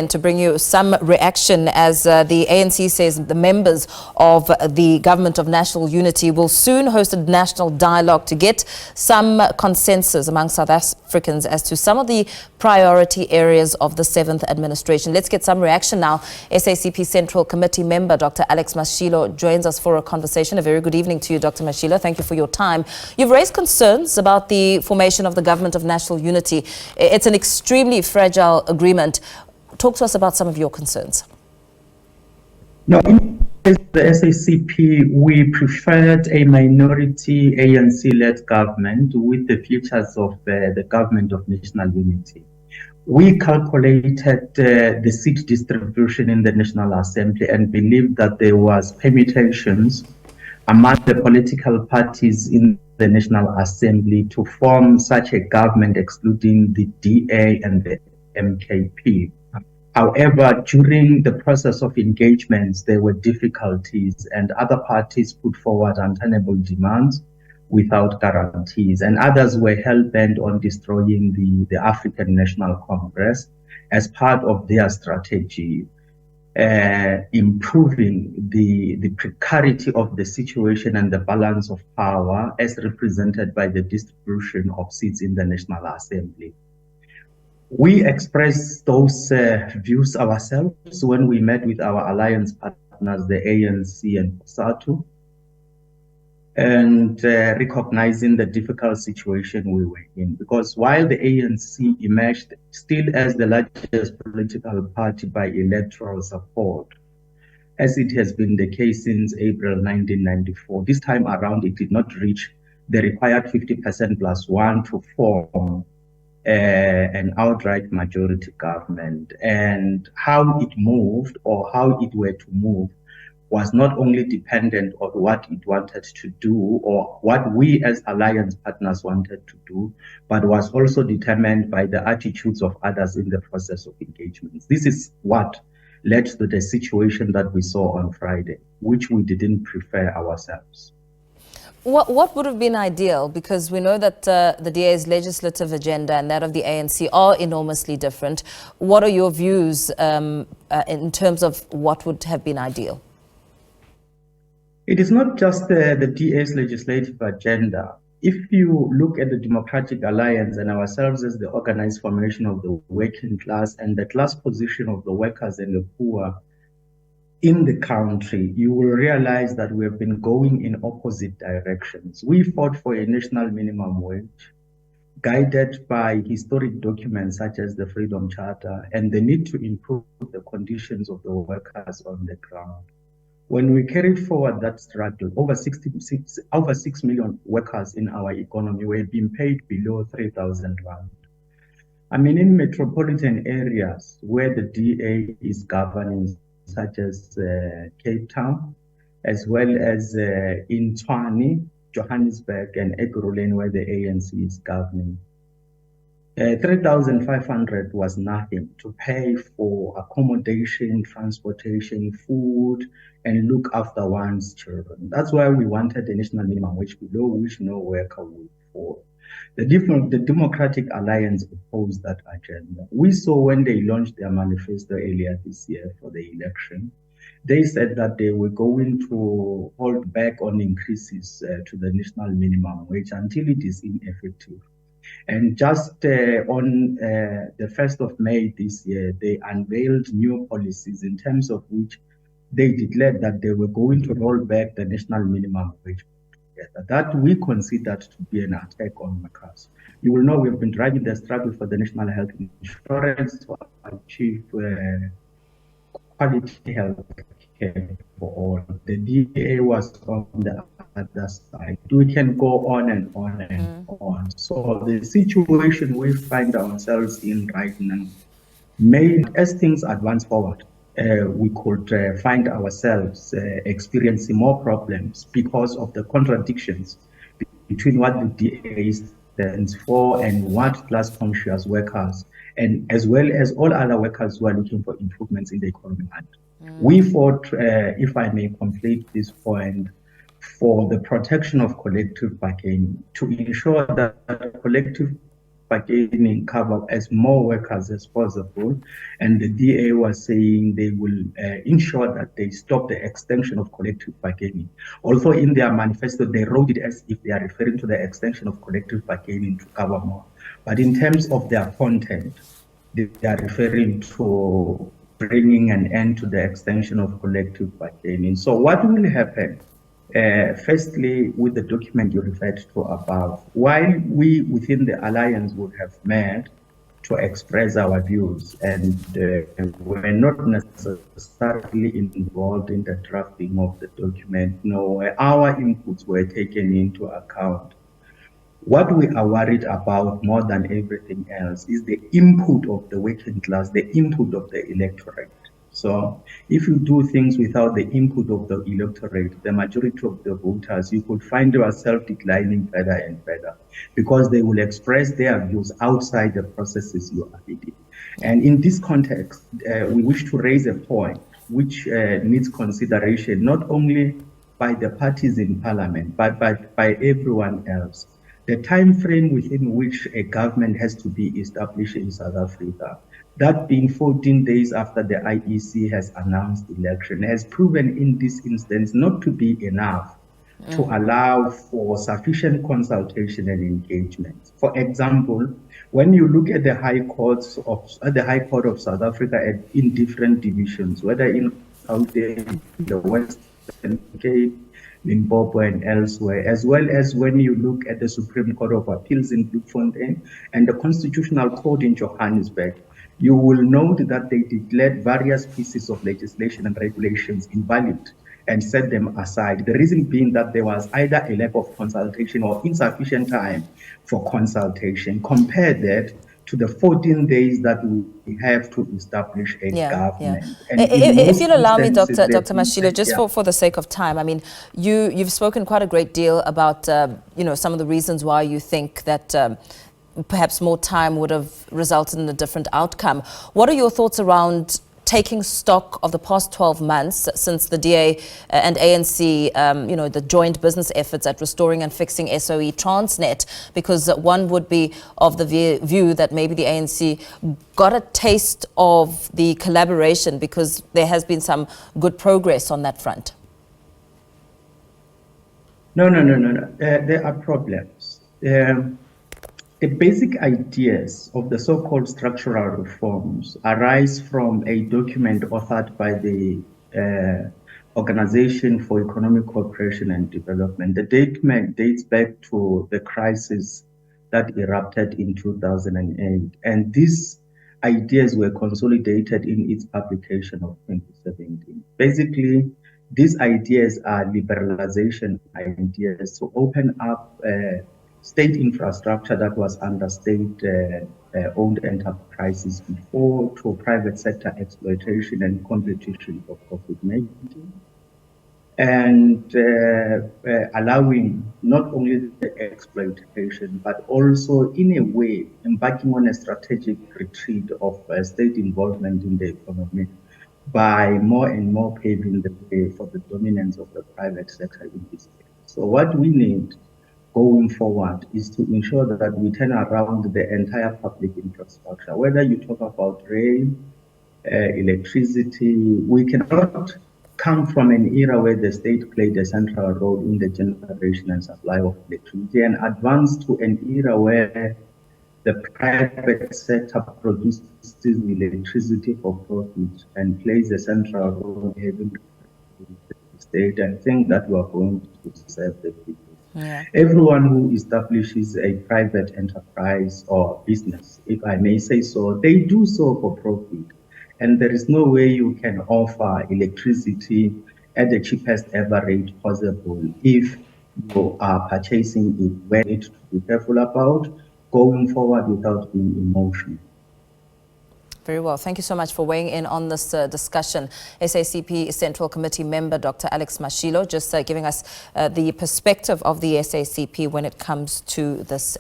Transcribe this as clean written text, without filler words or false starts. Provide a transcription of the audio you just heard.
then to bring you some reaction as the ANC says the members of the Government of National Unity will soon host a national dialogue to get some consensus among South Africans as to some of the priority areas of the 7th administration. Let's get some reaction now. SACP Central Committee member Dr. Alex Mashilo joins us for a conversation. A very good evening to you, Dr. Mashilo. Thank you for your time. You've raised concerns about the formation of the Government of National Unity. It's an extremely fragile agreement. Talk to us about some of your concerns. No, in the SACP, we preferred a minority ANC-led government with the features of the Government of National Unity. We calculated the seat distribution in the National Assembly and believed that there was permutations among the political parties in the National Assembly to form such a government, excluding the DA and the MKP. However, during the process of engagements, there were difficulties and other parties put forward untenable demands without guarantees, and others were hell-bent on destroying the African National Congress as part of their strategy, improving the precarity of the situation and the balance of power as represented by the distribution of seats in the National Assembly. We expressed those views ourselves when we met with our alliance partners, the ANC and SATU, and recognizing the difficult situation we were in. Because while the ANC emerged still as the largest political party by electoral support, as it has been the case since April 1994, this time around it did not reach the required 50% plus one to form an outright majority government. And how it moved or how it were to move was not only dependent on what it wanted to do or what we as alliance partners wanted to do, but was also determined by the attitudes of others in the process of engagements. This is what led to the situation that we saw on Friday, which we didn't prefer ourselves. What would have been ideal? Because we know that the DA's legislative agenda and that of the ANC are enormously different. What are your views in terms of what would have been ideal? It is not just the DA's legislative agenda. If you look at the Democratic Alliance and ourselves as the organized formation of the working class and the class position of the workers and the poor in the country, you will realize that we have been going in opposite directions. We fought for a national minimum wage, guided by historic documents such as the Freedom Charter and the need to improve the conditions of the workers on the ground. When we carried forward that struggle, over 6 million workers in our economy were being paid below 3,000 rand. I mean, in metropolitan areas where the DA is governing, such as Cape Town, as well as in Tshwane, Johannesburg, and Ekurhuleni, where the ANC is governing. 3,500 was nothing to pay for accommodation, transportation, food, and look after one's children. That's why we wanted a national minimum wage below which no worker would fall. The Democratic Alliance opposed that agenda. We saw when they launched their manifesto earlier this year for the election, they said that they were going to hold back on increases to the national minimum wage until it is ineffective. And just on the 1st of May this year, they unveiled new policies in terms of which they declared that they were going to roll back the national minimum wage. That we considered to be an attack on workers. You will know we've been driving the struggle for the national health insurance to achieve quality health care for all. The DA was on the other side. We can go on and on and on. So the situation we find ourselves in right now, as things advance forward, we could find ourselves experiencing more problems because of the contradictions between what the DA stands for and what class-conscious workers, and as well as all other workers who are looking for improvements in the economy. We fought, if I may complete this point, for the protection of collective bargaining, to ensure that collective bargaining cover as more workers as possible. And the DA was saying they will ensure that they stop the extension of collective bargaining. Also in their manifesto, they wrote it as if they are referring to the extension of collective bargaining to cover more. But in terms of their content, they are referring to bringing an end to the extension of collective bargaining. So what will happen? Firstly, with the document you referred to above, while we within the alliance would have met to express our views and we're not necessarily involved in the drafting of the document, no, our inputs were taken into account. What we are worried about more than everything else is the input of the working class, the input of the electorate. So if you do things without the input of the electorate, the majority of the voters, you could find yourself declining further and further because they will express their views outside the processes you are leading. And in this context, we wish to raise a point which needs consideration not only by the parties in parliament, but by everyone else. The time frame within which a government has to be established in South Africa, that being 14 days after the IEC has announced election, has proven in this instance not to be enough to allow for sufficient consultation and engagement. For example, when you look at the High Court of South Africa in different divisions, whether in Gauteng, the Western Cape, Limpopo and elsewhere, as well as when you look at the Supreme Court of Appeals in Bloemfontein and the Constitutional Court in Johannesburg, you will note that they declared various pieces of legislation and regulations invalid and set them aside. The reason being that there was either a lack of consultation or insufficient time for consultation. Compare that to the 14 days that we have to establish a government. And if you'll allow me, Dr. Mashilo, just for the sake of time, I mean, you've spoken quite a great deal about, some of the reasons why you think that perhaps more time would have resulted in a different outcome. What are your thoughts around taking stock of the past 12 months since the DA and ANC, the joint business efforts at restoring and fixing SOE Transnet, because one would be of the view that maybe the ANC got a taste of the collaboration because there has been some good progress on that front? No. There are problems. The basic ideas of the so-called structural reforms arise from a document authored by the Organization for Economic Cooperation and Development. The document dates back to the crisis that erupted in 2008, and these ideas were consolidated in its publication of 2017. Basically, these ideas are liberalization ideas to open up state infrastructure that was under state-owned enterprises before to private sector exploitation and competition for profit-making, and allowing not only the exploitation, but also in a way embarking on a strategic retreat of state involvement in the economy by more and more paving the way for the dominance of the private sector in this case. So what we need going forward is to ensure that we turn around the entire public infrastructure, whether you talk about rail, electricity. We cannot come from an era where the state played a central role in the generation and supply of electricity and advance to an era where the private sector produces electricity for profit and plays a central role in having the state. I think that we are going to serve the people. Yeah. Everyone who establishes a private enterprise or business, if I may say so, they do so for profit. And there is no way you can offer electricity at the cheapest ever rate possible if you are purchasing it. Where you need to be careful about going forward without being emotional. Very well. Thank you so much for weighing in on this discussion. SACP Central Committee member Dr. Alex Mashilo just giving us the perspective of the SACP when it comes to this